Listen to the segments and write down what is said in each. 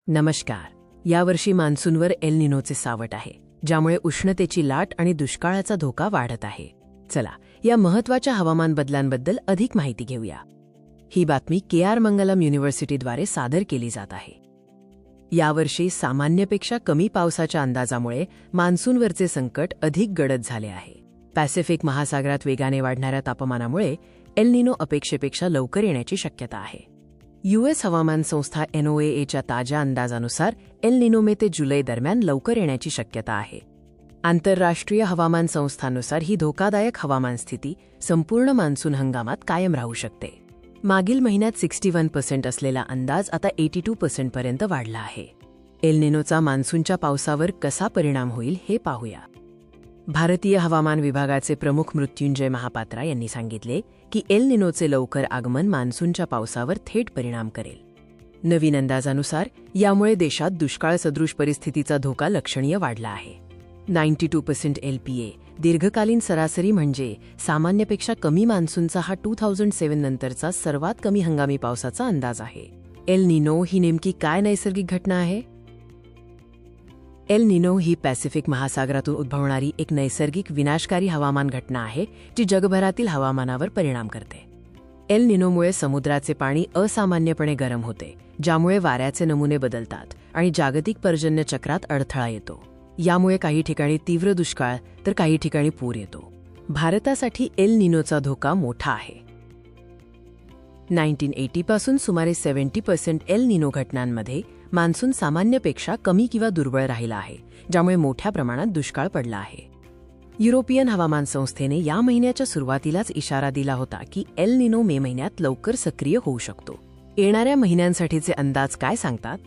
नमस्कार. यावर्षी मान्सूनवर एल निनोचे सावट आहे, ज्यामुळे उष्णतेची लाट आणि दुष्काळाचा धोका वाढत आहे. चला, या महत्त्वाच्या हवामान बदलांबद्दल अधिक माहिती घेऊया. ही बातमी के.आर. मंगलम युनिव्हर्सिटीद्वारे सादर केली जात आहे. यावर्षी सामान्यपेक्षा कमी पावसाच्या अंदाजामुळे मान्सूनवरचे संकट अधिक गडद झाले आहे. पॅसिफिक महासागरात वेगाने वाढणाऱ्या तापमानामुळे एल निनो अपेक्षेपेक्षा लवकर येण्याची शक्यता आहे. यूएस हवामान संस्था NOAAच्या ताज्या अंदाजानुसार एल निनो मे ते जुलै दरम्यान लवकर येण्याची शक्यता आहे. आंतरराष्ट्रीय हवामान संस्थांनुसार ही धोकादायक हवामान स्थिती संपूर्ण मान्सून हंगामात कायम राहू शकते. मागील महिन्यात 61% असलेला अंदाज आता 82% पर्यंत वाढला आहे. एल निनोचा मान्सूनच्या पावसावर कसा परिणाम होईल हे पाहूया. भारतीय हवामान विभागाचे प्रमुख मृत्युंजय महापात्रा यांनी सांगितले की एल निनोचे लवकर आगमन मान्सूनच्या पावसावर थेट परिणाम करेल. नवीन अंदाजानुसार यामुळे देशात दुष्काळसदृश परिस्थितीचा धोका लक्षणीय वाढला आहे. 92% LPA दीर्घकालीन सरासरी म्हणजे सामान्यपेक्षा कमी मान्सूनचा हा 2007 नंतरचा सर्वात कमी हंगामी पावसाचा अंदाज आहे. एल निनो ही नेमकी काय नैसर्गिक घटना आहे? एल निनो ही पॅसिफिक महासागरातून उद्भवणारी एक नैसर्गिक विनाशकारी हवामान घटना आहे, जी जगभरातील हवामानावर परिणाम करते. एल निनोमुळे समुद्राचे पाणी असामान्यपणे गरम होते, ज्यामुळे वाऱ्याचे नमुने बदलतात आणि जागतिक पर्जन्य चक्रात अडथळा येतो. यामुळे काही ठिकाणी तीव्र दुष्काळ तर काही ठिकाणी पूर येतो. भारतासाठी एल निनोचा धोका मोठा आहे. 1980 पासून सुमारे 70% एल निनो घटनांमध्ये मान्सून सामान्यपेक्षा कमी किंवा दुर्बळ राहिला आहे, ज्यामुळे मोठ्या प्रमाणात दुष्काळ पडला आहे. युरोपियन हवामान संस्थेने या महिन्याच्या सुरुवातीलाच इशारा दिला होता की एल निनो मे महिन्यात लवकर सक्रिय होऊ शकतो. येणाऱ्या महिन्यांसाठीचे अंदाज काय सांगतात?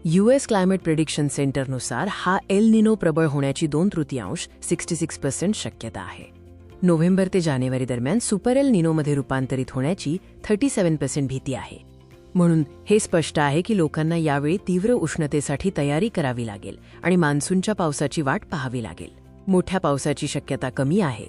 US क्लायमेट प्रेडिक्शन सेंटरनुसार हा एल निनो प्रबळ होण्याची 2/3 66% शक्यता आहे. नोव्हेंबर ते जानेवारी दरम्यान सुपर एल निनोमध्ये रूपांतरित होण्याची 37% भीती आहे. म्हणून हे स्पष्ट आहे की लोकांना यावेळी तीव्र उष्णतेसाठी तयारी करावी लागेल आणि मान्सूनच्या पावसाची वाट पाहावी लागेल. मोठ्या पावसाची शक्यता कमी आहे,